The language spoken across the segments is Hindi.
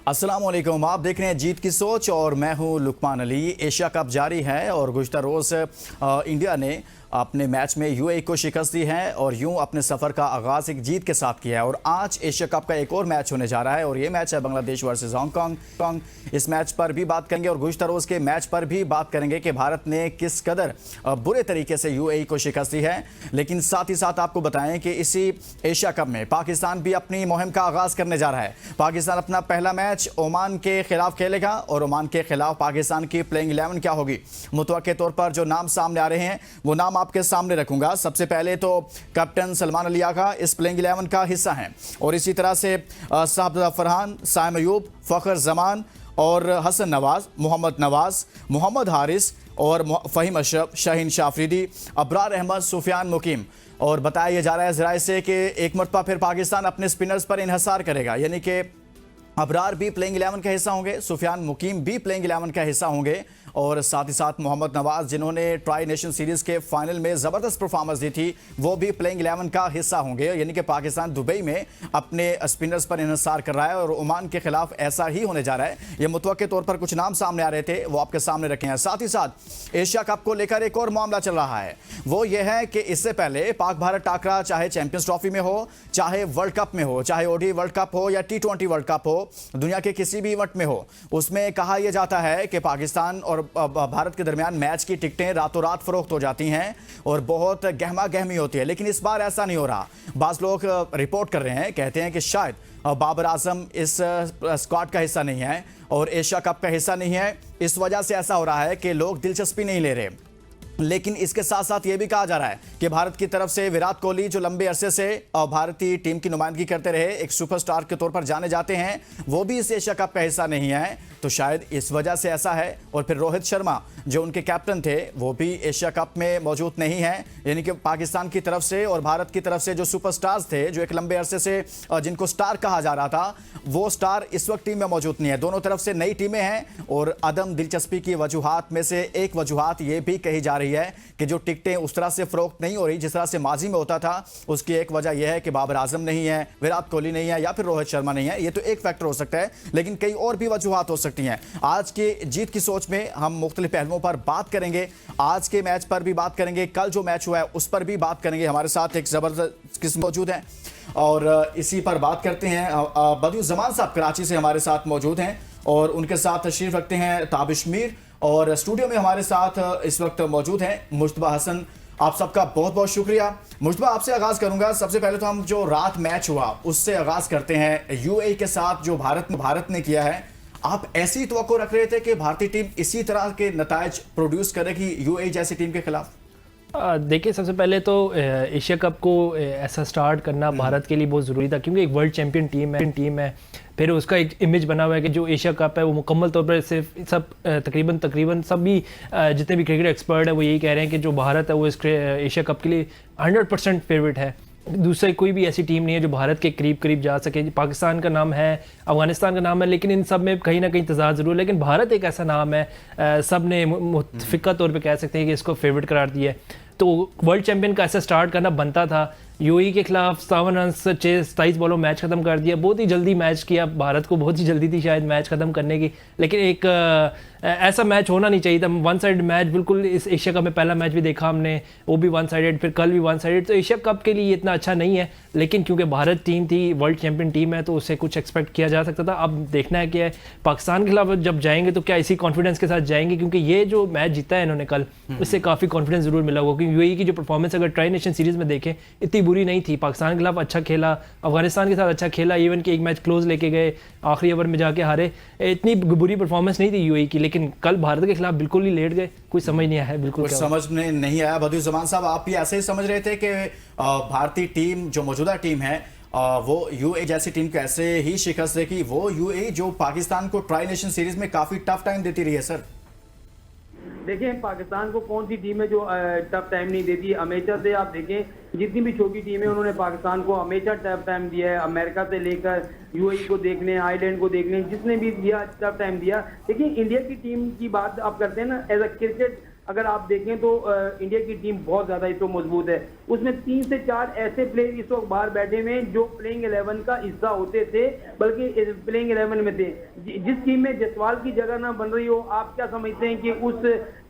अस्सलाम वालेकुम। आप देख रहे हैं जीत की सोच और मैं हूं लुकमान अली। एशिया कप जारी है और गुज़िश्ता रोज़ इंडिया ने अपने मैच में यूएई को शिकस्त दी है और यूं अपने सफ़र का आगाज़ एक जीत के साथ किया है। और आज एशिया कप का एक और मैच होने जा रहा है और ये मैच है बांग्लादेश वर्सेस हांगकांग। इस मैच पर भी बात करेंगे और गुज़िश्ता रोज़ के मैच पर भी बात करेंगे कि भारत ने किस कदर बुरे तरीके से यूएई को शिकस्त दी है। लेकिन साथ ही साथ आपको बताएं कि इसी एशिया कप में पाकिस्तान भी अपनी मुहिम का आगाज़ करने जा रहा है। पाकिस्तान अपना पहला मैच ओमान के खिलाफ खेलेगा और ओमान के खिलाफ पाकिस्तान की प्लेइंग 11 क्या होगी। मुतवक्के तौर पर जो नाम सामने आ रहे हैं वो नाम आपके सामने रखूंगा। सबसे पहले तो कैप्टन सलमान अली आगा इस प्लेइंग 11 का हिस्सा हैं और इसी तरह से साहब फरहान, साइम अयूब, फ़खर जमान और हसन नवाज, मोहम्मद नवाज, मोहम्मद हारिस और फ़हीम अशरफ, शाहीन शाफरीदी, अबरार अहमद, सुफियान मुकीम। और बताया जा रहा है ज़राए से कि एक मरतबा फिर पाकिस्तान अपने स्पिनर्स पर इन्हसार करेगा, यानी कि अबरार भी प्लेइंग 11 का हिस्सा होंगे, सुफियान मुकीम भी प्लेइंग 11 का हिस्सा होंगे और साथ ही साथ मोहम्मद नवाज जिन्होंने ट्राई नेशन सीरीज़ के फाइनल में ज़बरदस्त परफॉर्मेंस दी थी वो भी प्लेइंग 11 का हिस्सा होंगे। यानी कि पाकिस्तान दुबई में अपने स्पिनर्स पर इन्हसार कर रहा है और ओमान के खिलाफ ऐसा ही होने जा रहा है। ये मुतवक्के तौर पर कुछ नाम सामने आ रहे थे वो आपके सामने रखे हैं। साथ ही साथ एशिया कप को लेकर एक और मामला चल रहा है, वो ये है कि इससे पहले पाक भारत टाकरा चाहे चैंपियंस ट्रॉफी में हो, चाहे वर्ल्ड कप में हो, चाहे ओडी वर्ल्ड कप हो या T20 वर्ल्ड कप हो, दुनिया के किसी भी इवेंट में हो, उसमें कहा यह जाता है कि पाकिस्तान और भारत के दरमियान मैच की टिकटें रातों रात फरोख्त हो जाती हैं और बहुत गहमा गहमी होती है। लेकिन इस बार ऐसा नहीं हो रहा। बाज़ लोग रिपोर्ट कर रहे हैं, कहते हैं कि शायद बाबर आजम इस स्क्वाड का हिस्सा नहीं है और एशिया कप का हिस्सा नहीं है। इस वजह से ऐसा हो रहा है कि लोग दिलचस्पी नहीं ले रहे। लेकिन इसके साथ साथ ये भी कहा जा रहा है कि भारत की तरफ से विराट कोहली जो लंबे अरसे से भारतीय टीम की नुमाइंदगी करते रहे, एक सुपरस्टार के तौर पर जाने जाते हैं, वो भी इस एशिया कप का हिस्सा नहीं है। तो शायद इस वजह से ऐसा है। और फिर रोहित शर्मा जो उनके कैप्टन थे वो भी एशिया कप में मौजूद नहीं है। यानी कि पाकिस्तान की तरफ से और भारत की तरफ से जो सुपरस्टार्स थे, जो एक लंबे अरसे से जिनको स्टार कहा जा रहा था, वो स्टार इस वक्त टीम में मौजूद नहीं है। दोनों तरफ से नई टीमें हैं और अदम दिलचस्पी की वजूहात में से एक वजूहात ये भी कही जा रही है कि जो टिकटें उस तरह से फरोख्त नहीं हो रही जिस तरह से माजी में होता था। उसकी एक वजह यह है कि बाबर आजम नहीं है, विराट कोहली नहीं है या फिर रोहित शर्मा नहीं है। ये तो एक फैक्टर हो सकता है, लेकिन कई और भी वजूहात हो सकती हैं। आज की जीत की सोच में हम मुख्तलिफ पहलुओं पर बात करेंगे। आज के मैच पर भी बात करेंगे, कल जो मैच हुआ है उस पर भी बात करेंगे। हमारे साथ एक ज़बरदस्त किस्म मौजूद है और इसी पर बात करते हैं। बदियुज़्ज़मान साहब कराची से हमारे साथ मौजूद हैं और उनके साथ तशरीफ रखते हैं ताबिश मीर और स्टूडियो में हमारे साथ इस वक्त मौजूद हैं मुश्तबा हसन। आप सबका बहुत बहुत शुक्रिया। मुश्तबा, आपसे आगाज़ करूंगा। सबसे पहले तो हम जो रात मैच हुआ उससे आगाज़ करते हैं। यूएई के साथ जो भारत ने किया है, आप ऐसी तवक्को रख रहे थे कि भारतीय टीम इसी तरह के नतायज प्रोड्यूस करेगी यूएई जैसी टीम के खिलाफ? देखिए, सबसे पहले तो एशिया कप को ऐसा स्टार्ट करना भारत के लिए बहुत ज़रूरी था क्योंकि एक वर्ल्ड चैंपियन टीम है। फिर उसका एक इमेज बना हुआ है कि जो एशिया कप है वो मुकम्मल तौर पर सिर्फ सब तकरीबन सब भी जितने भी क्रिकेट एक्सपर्ट हैं वो यही कह रहे हैं कि जो भारत है वो इस एशिया कप के लिए 100% फेवरेट है। दूसरी कोई भी ऐसी टीम नहीं है जो भारत के करीब करीब जा सके। पाकिस्तान का नाम है, अफगानिस्तान का नाम है, लेकिन इन सब में कहीं ना कहीं तजाद ज़रूर। लेकिन भारत एक ऐसा नाम है, सब ने मुतफ़िक़ा तौर पे कह सकते हैं कि इसको फेवरेट करार दिया है। तो वर्ल्ड चैंपियन का ऐसा स्टार्ट करना बनता था। यूएई के खिलाफ 57 रन से 27 बॉलों मैच ख़त्म कर दिया। बहुत ही जल्दी मैच किया, भारत को बहुत ही जल्दी थी शायद मैच ख़त्म करने की। लेकिन एक ऐसा मैच होना नहीं चाहिए था। वन साइड मैच बिल्कुल इस एशिया कप में पहला मैच भी देखा हमने, वो भी वन साइडेड, फिर कल भी वन साइडेड। तो एशिया कप के लिए इतना अच्छा नहीं है, लेकिन क्योंकि भारत टीम थी, वर्ल्ड चैंपियन टीम है, तो उससे कुछ एक्सपेक्ट किया जा सकता था। अब देखना है कि पाकिस्तान के खिलाफ जब जाएंगे तो क्या इसी कॉन्फिडेंस के साथ जाएंगे, क्योंकि ये जो मैच जीता है इन्होंने कल, इससे काफ़ी कॉन्फिडेंस जरूर मिला होगा। क्योंकि यूएई की जो परफॉर्मेंस अगर ट्राई नेशन सीरीज़ में देखें इतनी बुरी नहीं थी। पाकिस्तान के खिलाफ अच्छा खेला, अफगानिस्तान के साथ अच्छा खेला, इवन कि एक मैच क्लोज लेके गए, आखिरी ओवर में जाके हारे। इतनी बुरी परफॉर्मेंस नहीं थी यूएई की, लेकिन कल भारत के खिलाफ बिल्कुल ही लेट गए। कुछ समझ नहीं आया, बिल्कुल कुछ समझ में नहीं आया। बदियुज़्ज़मान साहब, आप भी ऐसे ही समझ रहे थे कि भारतीय टीम जो मौजूदा टीम है वो यूएई जैसी टीम को ऐसे ही शिकस्त देगी? वो यूएई जो पाकिस्तान को ट्राई नेशन सीरीज में काफी टफ टाइम देती रही है सर। देखिए, पाकिस्तान को कौन सी टीम है जो टफ टाइम नहीं देती? हमेशा से आप देखें जितनी भी छोटी टीम है उन्होंने पाकिस्तान को हमेशा टफ टाइम दिया है। अमेरिका से लेकर यूएई को देख लें, आयरलैंड को देख लें, जिसने भी दिया टफ टाइम दिया। देखिए, इंडिया की टीम की बात आप करते हैं ना, एज अ क्रिकेट अगर आप देखें तो इंडिया की टीम बहुत ज्यादा इस वक्त मजबूत है। उसमें 3 से 4 ऐसे प्लेयर इस वक्त बाहर बैठे हुए हैं जो प्लेइंग 11 का हिस्सा होते थे, बल्कि प्लेइंग 11 में थे। जिस टीम में जसवाल की जगह ना बन रही हो, आप क्या समझते हैं कि उस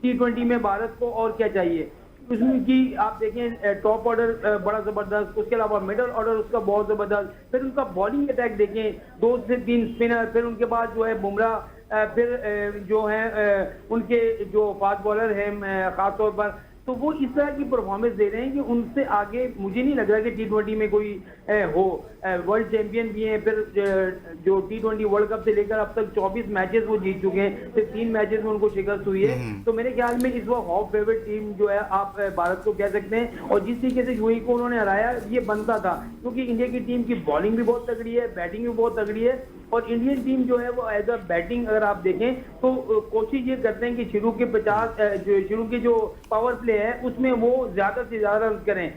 T20 में भारत को और क्या चाहिए? उसमें की आप देखें टॉप ऑर्डर बड़ा जबरदस्त, उसके अलावा मिडल ऑर्डर उसका बहुत जबरदस्त, फिर उनका बॉलिंग अटैक देखें, 2 से 3 स्पिनर, फिर उनके बाद जो है बुमराह, फिर जो है उनके जो फास्ट बॉलर हैं खासतौर पर, तो वो इस तरह की परफॉर्मेंस दे रहे हैं कि उनसे आगे मुझे नहीं लग रहा कि T20 में कोई हो। वर्ल्ड चैंपियन भी हैं, फिर जो T20 वर्ल्ड कप से लेकर अब तक 24 मैचेस वो जीत चुके हैं, सिर्फ 3 मैचेस में उनको शिकस्त हुई है। तो मेरे ख्याल में इस वक्त हॉट फेवरेट टीम जो है आप भारत को कह सकते हैं। और जिस तरीके से यूएई को उन्होंने हराया, ये बनता था, क्योंकि इंडिया की टीम की बॉलिंग भी बहुत तगड़ी है, बैटिंग भी बहुत तगड़ी है। और इंडियन टीम जो है वो एज अ बैटिंग अगर आप देखें तो कोशिश ये करते हैं कि शुरू के 50 शुरू के जो पावर प्ले है उसमें वो ज्यादा से ज्यादा रन करें।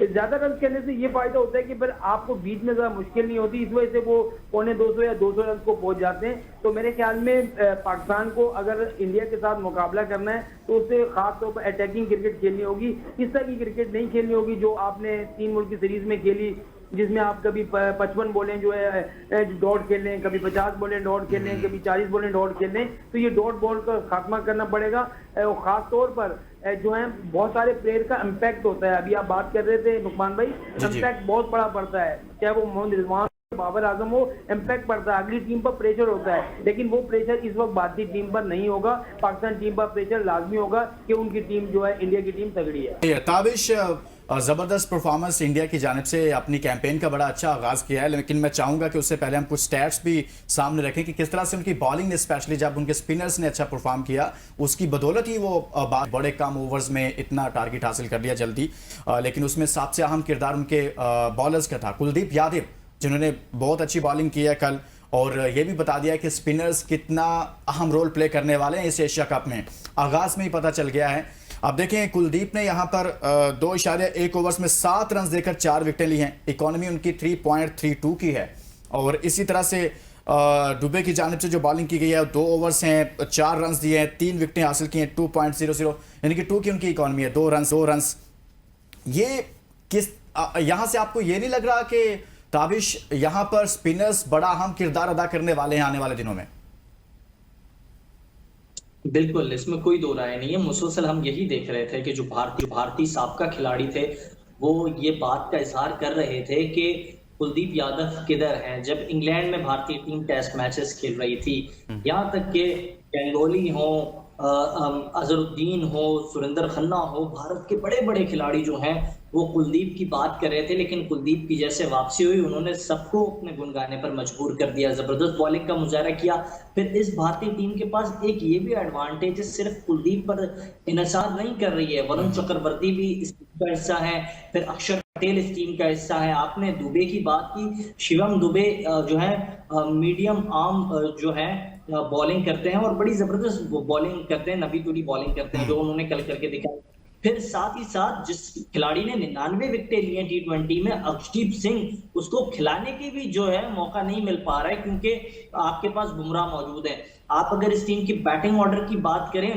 ज्यादा रन करने से ये फायदा होता है कि फिर आपको बीच में ज्यादा मुश्किल नहीं होती, इस वजह से वो 250 या 200 रन को पहुंच जाते हैं। तो मेरे ख्याल में पाकिस्तान को अगर इंडिया के साथ मुकाबला करना है तो उसे खास तौर पर अटैकिंग क्रिकेट खेलनी होगी। इस तरह की क्रिकेट नहीं खेलनी होगी जो आपने 3 मुल्क की सीरीज में खेली, जिसमें आप कभी 55 बॉलें जो है डॉट खेल लें, कभी 50 बॉलें डॉट खेल लें, कभी 40 बॉलें डॉट खेल लें। तो ये डॉट बॉल का खात्मा करना पड़ेगा। और खास तौर पर जो है बहुत सारे प्लेयर का इम्पैक्ट होता है। अभी आप बात कर रहे थे नुकमान भाई, इम्पैक्ट बहुत बड़ा पड़ता है, चाहे वो मोहम्मद रिजवान, बाबर आजम हो, इम्पैक्ट पड़ता है, अगली टीम पर प्रेशर होता है। लेकिन वो प्रेशर इस वक्त भारतीय टीम पर नहीं होगा। पाकिस्तान टीम पर प्रेशर लाजमी होगा कि उनकी टीम जो है इंडिया की टीम तगड़ी है। ताबिश, ज़बरदस्त परफॉर्मेंस इंडिया की जानिब से, अपनी कैंपेन का बड़ा अच्छा आगाज़ किया है, लेकिन मैं चाहूँगा कि उससे पहले हम कुछ स्टैट्स भी सामने रखें कि किस तरह से उनकी बॉलिंग ने, स्पेशली जब उनके स्पिनर्स ने अच्छा परफॉर्म किया, उसकी बदौलत ही वो बड़े कम ओवर्स में इतना टारगेट हासिल कर लिया जल्दी। लेकिन उसमें सबसे अहम किरदार उनके बॉलर्स का था, कुलदीप यादव, जिन्होंने बहुत अच्छी बॉलिंग की है कल, और ये भी बता दिया कि स्पिनर्स कितना अहम रोल प्ले करने वाले हैं इस एशिया कप में। आगाज़ में ही पता चल गया है। अब देखें, कुलदीप ने यहाँ पर 2.1 ओवर्स में 7 रन देकर 4 विकेटें ली हैं। इकॉनमी उनकी 3.32 की है। और इसी तरह से दुबे की जानिब से जो बॉलिंग की गई है, 2 ओवर्स हैं, 4 रन दिए हैं, 3 विकेटें हासिल की हैं, 2.00, यानी कि 2 की उनकी इकॉनमी है, 2 रन। ये किस यहाँ से आपको ये नहीं लग रहा कि ताबिश यहाँ पर स्पिनर्स बड़ा अहम किरदार अदा करने वाले हैं आने वाले दिनों में? बिल्कुल, इसमें कोई दो राय नहीं है। मुसलसल हम यही देख रहे थे कि जो भारतीय साबका खिलाड़ी थे वो ये बात का इजहार कर रहे थे कि कुलदीप यादव किधर हैं। जब इंग्लैंड में भारतीय टीम टेस्ट मैचेस खेल रही थी, यहाँ तक कि गंगोली हो, अजहरुद्दीन हो, सुरेंद्र खन्ना हो, भारत के बड़े बड़े खिलाड़ी जो हैं वो कुलदीप की बात कर रहे थे। लेकिन कुलदीप की जैसे वापसी हुई, उन्होंने सबको अपने गुण गाने पर मजबूर कर दिया, जबरदस्त बॉलिंग का मुजाहरा किया। फिर इस भारतीय टीम के पास एक ये भी एडवांटेज है, सिर्फ कुलदीप पर इन्हिसार नहीं कर रही है, वरुण चक्रवर्ती भी इस टीम का हिस्सा है, फिर अक्षर पटेल इस टीम का हिस्सा है। आपने दुबे की बात की, शिवम दुबे जो है मीडियम आर्म जो है बॉलिंग करते हैं और बड़ी जबरदस्त बॉलिंग करते हैं, नबी तुली बॉलिंग करते हैं, जो उन्होंने कल करके दिखाया। फिर साथ ही साथ जिस खिलाड़ी ने 99 विकेटें ली हैं T20 में, अर्शदीप सिंह, उसको खिलाने की भी जो है मौका नहीं मिल पा रहा है क्योंकि आपके पास बुमराह मौजूद है। आप अगर इस टीम की बैटिंग ऑर्डर की बात करें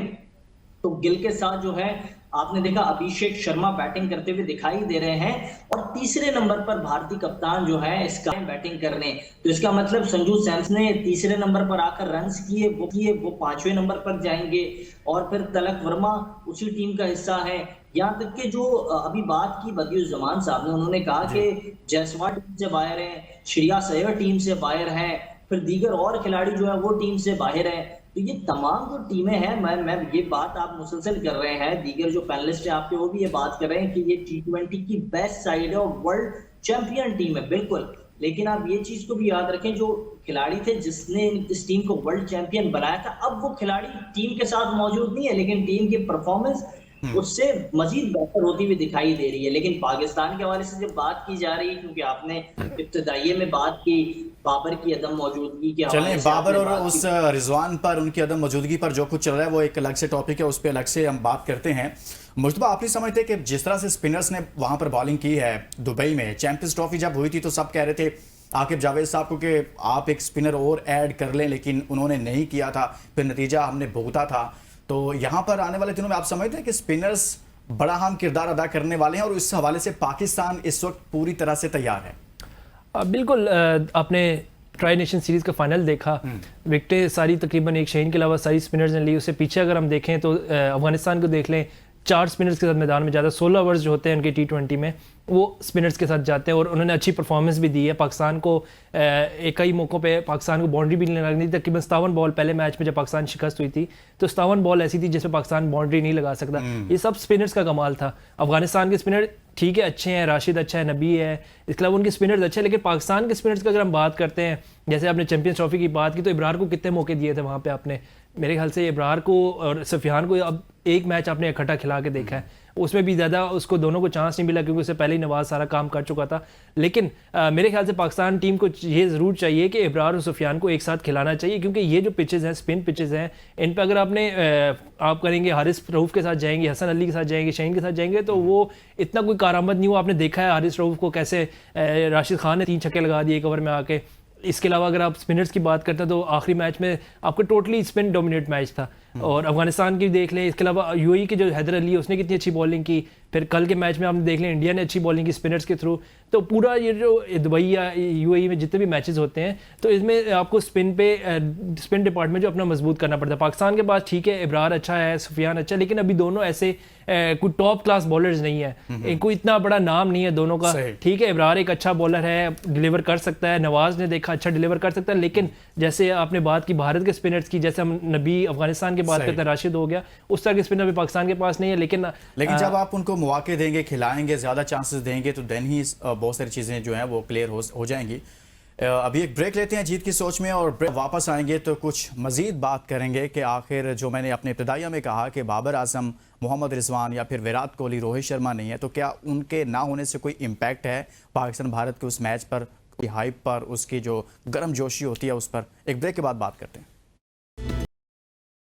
तो गिल के साथ जो है आपने देखा अभिषेक शर्मा बैटिंग करते हुए दिखाई दे रहे हैं, और तीसरे नंबर पर भारतीय कप्तान जो है इसका बैटिंग करने, तो इसका मतलब संजू सैम्सन ने तीसरे नंबर पर आकर रन्स किए, वो 5वें नंबर पर जाएंगे। और फिर तलक वर्मा उसी टीम का हिस्सा है। यहाँ तक कि जो अभी बात की बदियुज्जमान साहब ने, उन्होंने कहा कि जायसवाल टीम से बाहर है, श्रेयस अय्यर टीम से बाहर है, फिर दीगर और खिलाड़ी जो है वो टीम से बाहर है। तो ये तमाम जो टीमें हैं, मैं ये बात आप मुसलसल कर रहे हैं, दीगर जो पैनलिस्ट है आपके वो भी ये बात कर रहे हैं कि ये T20 की बेस्ट साइड है और वर्ल्ड चैंपियन टीम है, बिल्कुल। लेकिन आप ये चीज को भी याद रखें, जो खिलाड़ी थे जिसने इस टीम को वर्ल्ड चैंपियन बनाया था, अब वो खिलाड़ी टीम के साथ मौजूद नहीं है, लेकिन टीम की परफॉर्मेंस उससे मजीद बेहतर होती हुई दिखाई दे रही है। लेकिन पाकिस्तान के हवाले से जब बात की जा रही है, क्योंकि आपने इब्तिदाइये में बात की बाबर की अदम मौजूदगी के हवाले से, बाबर और उस रिजवान पर, उनकी अदम मौजूदगी पर जो कुछ चल रहा है वो एक अलग से टॉपिक है, उस पर अलग से हम बात करते हैं। मुस्तफा, आप नहीं समझते कि जिस तरह से स्पिनर्स ने वहां पर बॉलिंग की है दुबई में, चैंपियंस ट्रॉफी जब हुई थी तो सब कह रहे थे आकिब जावेद साहब को कि आप एक स्पिनर और ऐड कर लें, लेकिन उन्होंने नहीं किया था, फिर नतीजा हमने भुगता था। तो यहाँ पर आने वाले दिनों में आप समझते हैं कि स्पिनर्स बड़ा अहम किरदार अदा करने वाले हैं और इस हवाले से पाकिस्तान इस वक्त पूरी तरह से तैयार है? बिल्कुल। आपने ट्राई नेशन सीरीज़ का फाइनल देखा, विकेटें सारी तकरीबन एक शहीन के अलावा सारी स्पिनर्स ने ली। उससे पीछे अगर हम देखें तो अफगानिस्तान को देख लें, 4 स्पिनर्स के साथ मैदान में ज़्यादा 16 ओवर्स जो होते हैं उनके T20 में वो स्पिनर्स के साथ जाते हैं और उन्होंने अच्छी परफॉर्मेंस भी दी है। पाकिस्तान को कई मौक़ों पे पाकिस्तान को बाउंड्री भी नहीं लगनी थी। तकरीबन 57 बॉल पहले मैच में जब पाकिस्तान शिकस्त हुई थी तो 57 बॉल ऐसी थी जिसमें पाकिस्तान बाउंड्री नहीं लगा सकता। ये सब स्पिनर्स का कमाल था। अफगानिस्तान के स्पिनर ठीक है, अच्छे हैं, राशिद अच्छा है, नबी है, इसके अलावा उनके स्पिनर्स अच्छे हैं। लेकिन पाकिस्तान के स्पिनर्स की अगर हम बात करते हैं, जैसे आपने चैंपियंस ट्रॉफी की बात की तो इब्रार को कितने मौके दिए थे वहाँ पे आपने? मेरे ख्याल से इब्रार को और सफियान को अब एक मैच आपने इकट्ठा खिला के देखा है, उसमें भी ज़्यादा उसको दोनों को चांस नहीं मिला क्योंकि उससे पहले ही नवाज सारा काम कर चुका था। लेकिन मेरे ख्याल से पाकिस्तान टीम को ये ज़रूर चाहिए कि इब्रार और सुफियान को एक साथ खिलाना चाहिए, क्योंकि ये जो पिचेस हैं, स्पिन पिचेस हैं, इन पर अगर आप करेंगे हारिस रऊफ़ के साथ जाएंगे, हसन अली के साथ जाएंगे, शहीन के साथ जाएंगे तो वो इतना कोई कारआमद नहीं हुआ। आपने देखा है हारिस रऊफ़ को कैसे राशिद खान ने 3 छक्के लगा दिए एक ओवर में आके। इसके अलावा अगर आप स्पिनर्स की बात करते हैं तो आखिरी मैच में आपको टोटली स्पिन डोमिनेट मैच था। और अफगानिस्तान की देख लें, इसके अलावा यूएई के जो हैदर अली है उसने कितनी अच्छी बॉलिंग की। फिर कल के मैच में आपने देख लें इंडिया ने अच्छी बॉलिंग की स्पिनर्स के थ्रू। तो पूरा ये जो दुबई या यूएई में जितने भी मैचेस होते हैं तो इसमें आपको स्पिन डिपार्टमेंट जो अपना मजबूत करना पड़ता है। पाकिस्तान के पास ठीक है, इब्रार अच्छा है, सुफियान अच्छा है, लेकिन अभी दोनों ऐसे कोई टॉप क्लास बॉलर्स नहीं है, कोई इतना बड़ा नाम नहीं है दोनों का। ठीक है, इब्रार एक अच्छा बॉलर है, डिलीवर कर सकता है, नवाज ने देखा अच्छा डिलीवर कर सकता है। लेकिन जैसे आपने बात की भारत के स्पिनर्स की, जैसे हम नबी अफगानिस्तान की बात करते हैं, राशिद हो गया, उस तरह के स्पिनर भी पाकिस्तान के पास नहीं है। लेकिन जब आप उनको मौके देंगे, खिलाएंगे, ज़्यादा चांसेस देंगे तो देन ही बहुत सारी चीज़ें जो हैं वो क्लियर हो जाएंगी। अभी एक ब्रेक लेते हैं जीत की सोच में और वापस आएंगे तो कुछ मज़ीद बात करेंगे कि आखिर जो मैंने अपने इब्तिदाइया में कहा कि बाबर आजम, मोहम्मद रिजवान या फिर विराट कोहली, रोहित शर्मा नहीं है, तो क्या उनके ना होने से कोई इम्पैक्ट है पाकिस्तान भारत के उस मैच पर, कोई हाइप पर, उसकी जो गर्म जोशी होती है उस पर? एक ब्रेक के बाद बात करते हैं।